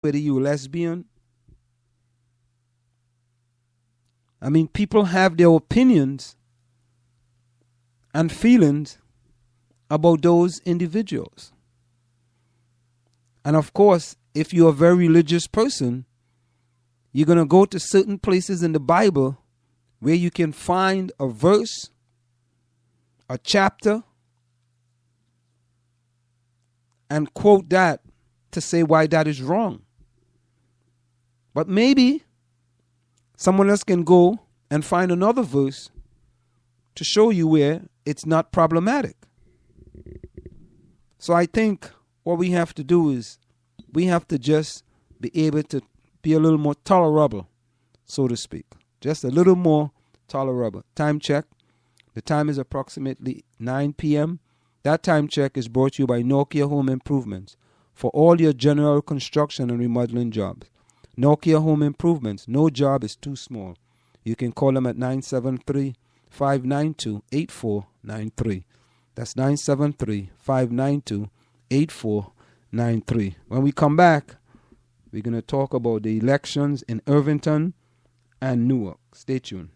whether you're lesbian. I mean, people have their opinions and feelings about those individuals. And of course, if you're a very religious person, you're going to go to certain places in the Bible where you can find a verse, a chapter, and quote that to say why that is wrong. But maybe someone else can go and find another verse to show you where it's not problematic. So I think what we have to do is we have to just be able to be a little more tolerable, so to speak. Just a little more tolerable. Time check. The time is approximately 9 p.m. That time check is brought to you by Nokia Home Improvements for all your general construction and remodeling jobs. Nokia Home Improvements. No job is too small. You can call them at 973-592-8493. That's 973-592-8493. When we come back, we're going to talk about the elections in Irvington and Newark. Stay tuned.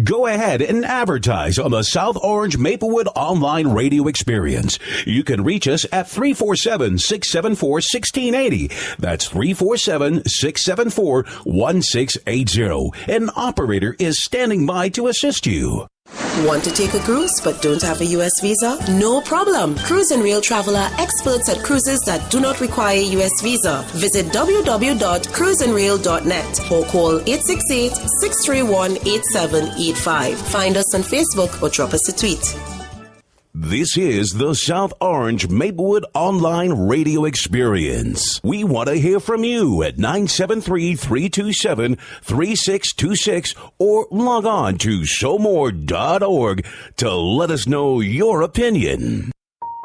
Go ahead and advertise on the South Orange Maplewood online radio experience. You can reach us at 347-674-1680. That's 347-674-1680. An operator is standing by to assist you. Want to take a cruise but don't have a U.S. visa? No problem. Cruise and Rail Travel are experts at cruises that do not require a U.S. visa. Visit www.cruiseandrail.net or call 868-631-8785. Find us on Facebook or drop us a tweet. This is the South Orange Maplewood Online Radio Experience. We want to hear from you at 973-327-3626 or log on to showmore.org to let us know your opinion.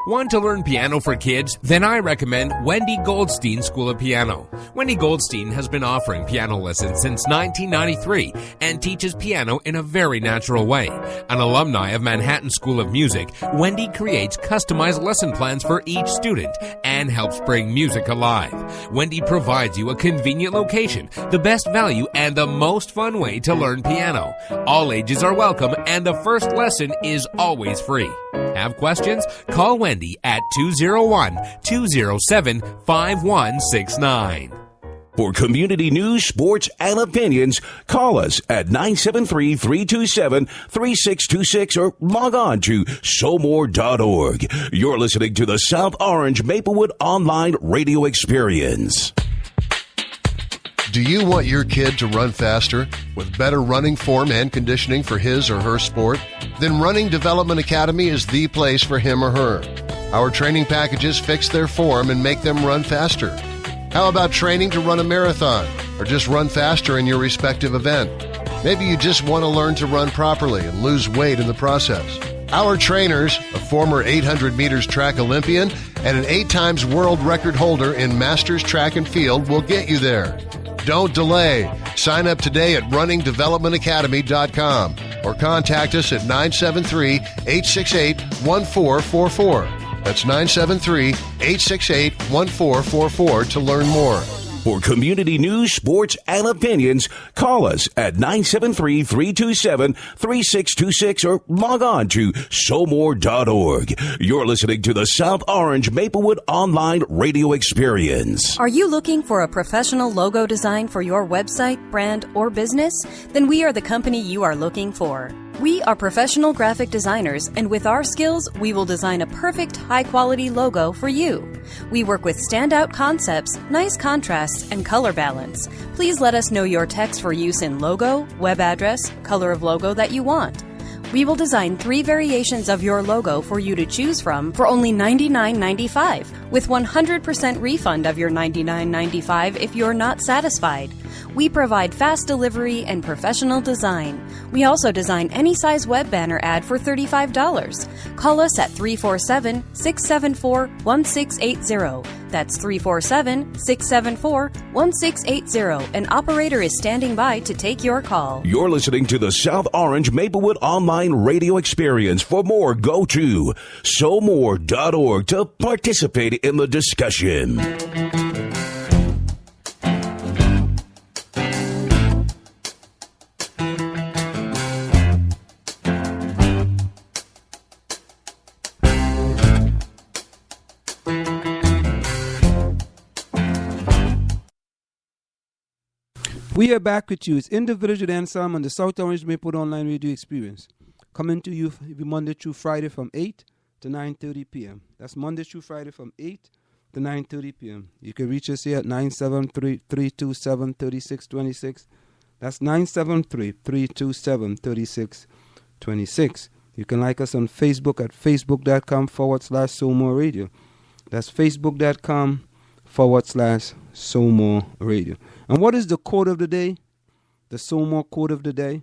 Want to learn piano for kids? Then I recommend Wendy Goldstein School of Piano. Wendy Goldstein has been offering piano lessons since 1993 and teaches piano in a very natural way. An alumni of Manhattan School of Music, Wendy creates customized lesson plans for each student and helps bring music alive. Wendy provides you a convenient location, the best value, and the most fun way to learn piano. All ages are welcome and the first lesson is always free. Have questions? Call Wendy at 201-207-5169. For community news, sports, and opinions, call us at 973-327-3626 or log on to showmore.org. You're listening to the South Orange Maplewood Online Radio Experience. Do you want your kid to run faster with better running form and conditioning for his or her sport? Then Running Development Academy is the place for him or her. Our training packages fix their form and make them run faster. How about training to run a marathon or just run faster in your respective event? Maybe you just want to learn to run properly and lose weight in the process. Our trainers, a former 800 meters track Olympian and an 8 times world record holder in Masters Track and Field, will get you there. Don't delay. Sign up today at runningdevelopmentacademy.com or contact us at 973-868-1444. That's 973-868-1444 to learn more. For community news, sports, and opinions, call us at 973-327-3626 or log on to showmore.org. You're listening to the South Orange Maplewood Online Radio Experience. Are you looking for a professional logo design for your website, brand, or business? Then we are the company you are looking for. We are professional graphic designers, and with our skills, we will design a perfect, high-quality logo for you. We work with standout concepts, nice contrasts, and color balance. Please let us know your text for use in logo, web address, color of logo that you want. We will design 3 variations of your logo for you to choose from for only $99.95, with 100% refund of your $99.95 if you're not satisfied. We provide fast delivery and professional design. We also design any size web banner ad for $35. Call us at 347-674-1680. That's 347-674-1680. An operator is standing by to take your call. You're listening to the South Orange Maplewood Online Radio Experience. For more, go to showmore.org to participate in the discussion. We are back with you. It's in the Village with Anselm on the South Orange Maplewood Online Radio Experience. Coming to you every Monday through Friday from 8 to 9:30 p.m. That's Monday through Friday from 8 to 9:30 p.m. You can reach us here at 973-327-3626. That's 973-327-3626. You can like us on Facebook at facebook.com/SoMore Radio. That's facebook.com/SoMore Radio. And what is the quote of the day? The SoMore quote of the day.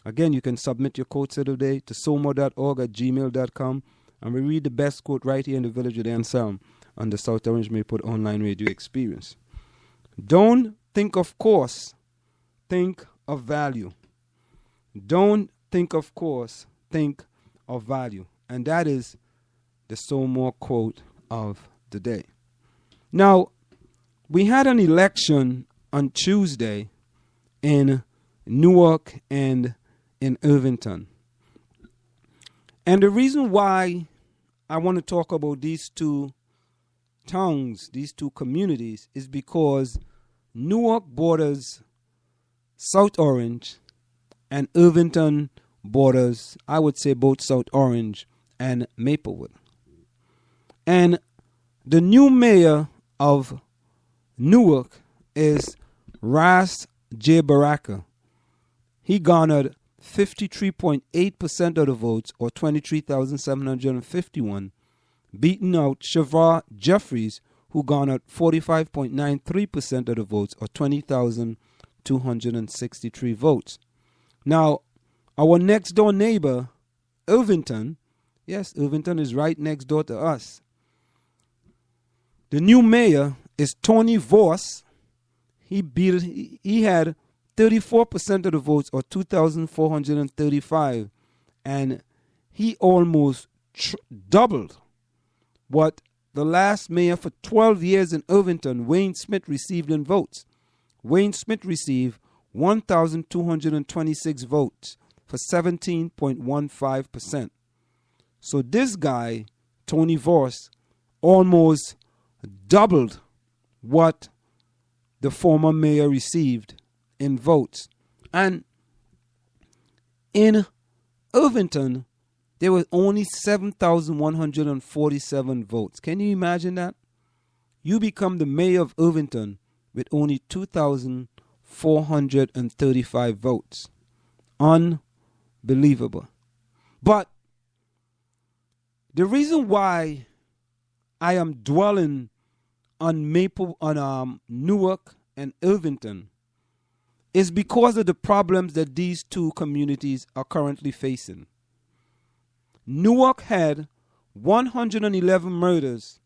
Again, you can submit your quotes of the day to somore.org@gmail.com. And we read the best quote right here in the Village with Anselm on the South Orange Maplewood Online Radio Experience. Don't think of course, think of value. Don't think of course, think of value. And that is the SoMore quote of the day. Now, we had an election on Tuesday in Newark and in Irvington. And the reason why I want to talk about these two towns, these two communities, is because Newark borders South Orange and Irvington borders, I would say, both South Orange and Maplewood. And the new mayor of Newark is Ras J. Baraka. He garnered 53.8% of the votes, or 23,751, beating out Shavar Jeffries, who garnered 45.93% of the votes, or 20,263 votes. Now, our next door neighbor, Irvington, yes, Irvington is right next door to us. The new mayor is Tony Voss. He had 34% of the votes, or 2,435, and he almost doubled what the last mayor for 12 years in Irvington, Wayne Smith, received in votes. Wayne Smith received 1,226 votes for 17.15%. So this guy, Tony Voss, almost doubled what the former mayor received in votes. And in Irvington, there were only 7,147 votes. Can you imagine that? You become the mayor of Irvington with only 2,435 votes. Unbelievable. But the reason why I am dwelling on Newark and Irvington is because of the problems that these two communities are currently facing. Newark had 111 murders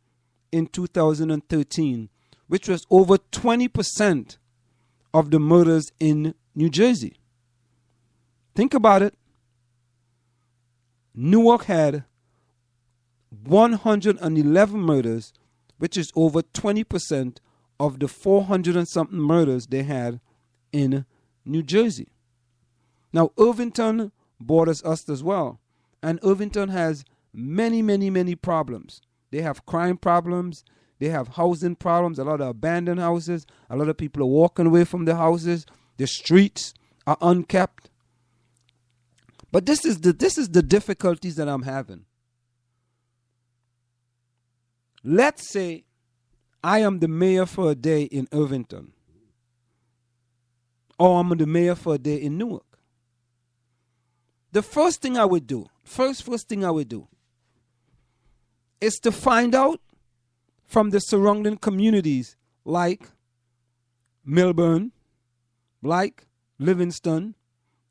in 2013, which was over 20% of the murders in New Jersey. Think about it. Newark had 111 murders, which is over 20% of the 400 and something murders they had in New Jersey. Now, Irvington borders us as well. And Irvington has many, many, many problems. They have crime problems. They have housing problems, a lot of abandoned houses. A lot of people are walking away from their houses. The streets are unkept. But this is the difficulties that I'm having. Let's say I am the mayor for a day in Irvington, or I'm the mayor for a day in Newark. The first thing I would do is to find out from the surrounding communities like Milburn, like Livingston,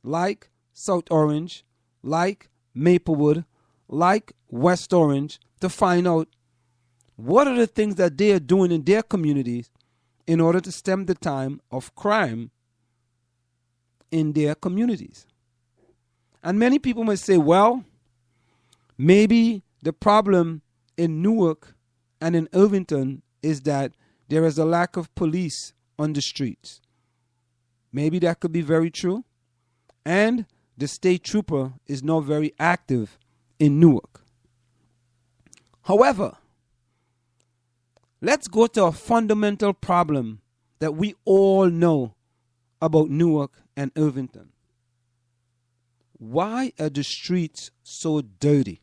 like South Orange, like Maplewood, like West Orange, to find out what are the things that they are doing in their communities in order to stem the time of crime in their communities. And many people may say, well, maybe the problem in Newark and in Irvington is that there is a lack of police on the streets. Maybe that could be very true. And the state trooper is not very active in Newark. However, let's go to a fundamental problem that we all know about Newark and Irvington. Why are the streets so dirty?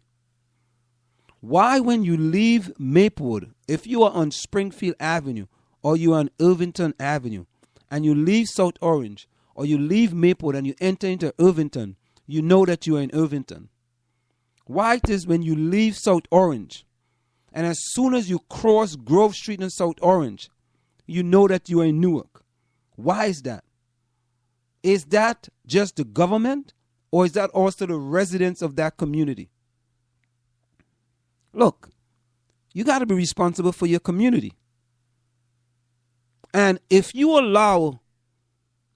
Why, when you leave Maplewood, if you are on Springfield Avenue or you are on Irvington Avenue, and you leave South Orange or you leave Maplewood and you enter into Irvington, you know that you are in Irvington? Why it is when you leave South Orange, and as soon as you cross Grove Street in South Orange, you know that you are in Newark? Why is that? Is that just the government, or is that also the residents of that community? Look, you got to be responsible for your community. And if you allow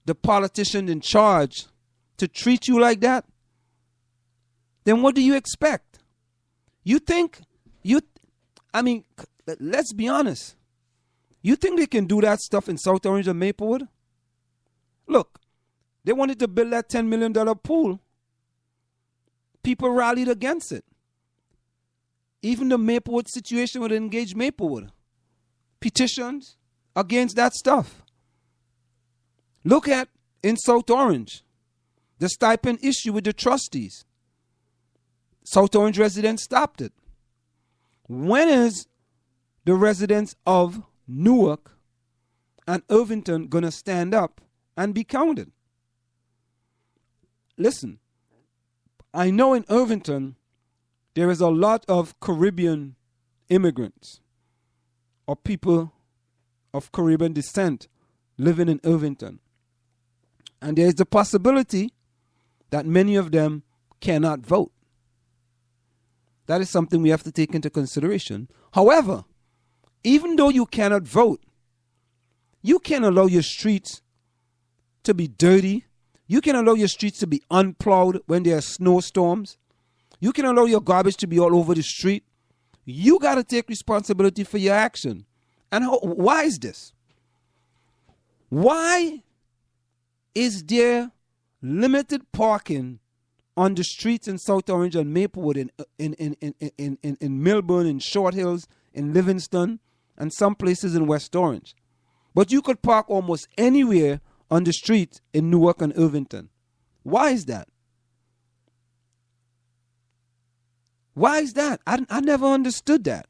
the politician in charge to treat you like that, then what do you expect? Let's be honest. You think they can do that stuff in South Orange or Maplewood? Look, they wanted to build that $10 million pool. People rallied against it. Even the Maplewood situation would engage Maplewood. Petitions against that stuff. Look at in South Orange, the stipend issue with the trustees. South Orange residents stopped it. When is the residents of Newark and Irvington going to stand up and be counted? Listen, I know in Irvington there is a lot of Caribbean immigrants or people of Caribbean descent living in Irvington. And there is the possibility that many of them cannot vote. That is something we have to take into consideration. However, even though you cannot vote, you can allow your streets to be dirty. You can allow your streets to be unplowed when there are snowstorms. You can allow your garbage to be all over the street. You got to take responsibility for your action. And why is this? Why is there limited parking on the streets in South Orange and Maplewood, in Milburn, in Short Hills, in Livingston, and some places in West Orange? But you could park almost anywhere on the street in Newark and Irvington. Why is that? Why is that? I never understood that.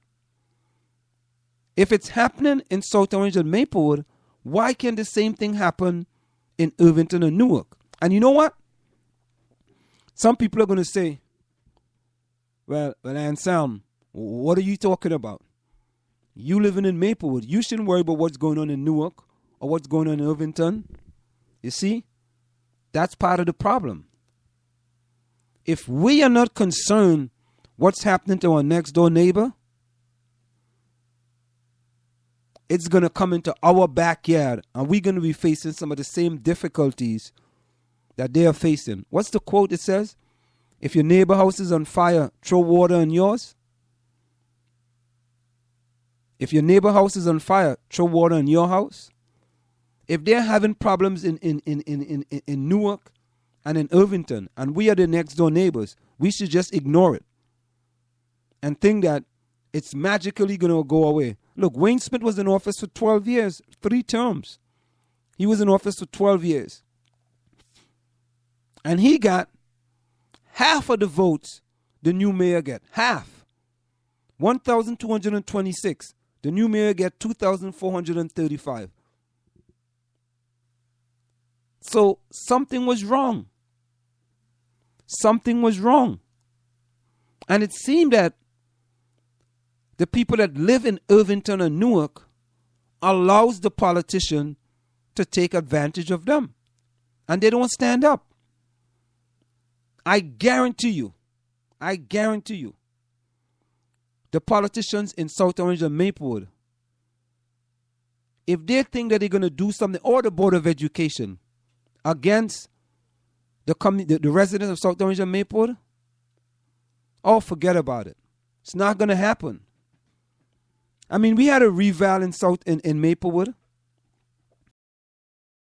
If it's happening in South Orange and Maplewood, why can't the same thing happen in Irvington and Newark? And you know what? Some people are going to say, well, Anselm, what are you talking about? You living in Maplewood, you shouldn't worry about what's going on in Newark or what's going on in Irvington. You see, that's part of the problem. If we are not concerned what's happening to our next door neighbor, it's going to come into our backyard and we're going to be facing some of the same difficulties that they are facing. What's the quote? It says, if your neighbor house is on fire, throw water on yours. If your neighbor house is on fire, throw water on your house. If they're having problems in Newark and in Irvington, and we are the next door neighbors, we should just ignore it and think that it's magically going to go away. Look, Wayne Smith was in office for 12 years, 3 terms. He was in office for 12 years. And he got half of the votes the new mayor get. Half. 1,226. The new mayor get 2,435. So something was wrong. Something was wrong. And it seemed that the people that live in Irvington and Newark allows the politician to take advantage of them. And they don't stand up. I guarantee you, the politicians in South Orange and Maplewood, if they think that they're going to do something, or the Board of Education, against the residents of South Orange and Maplewood, oh, forget about it. It's not going to happen. I mean, we had a reval in Maplewood.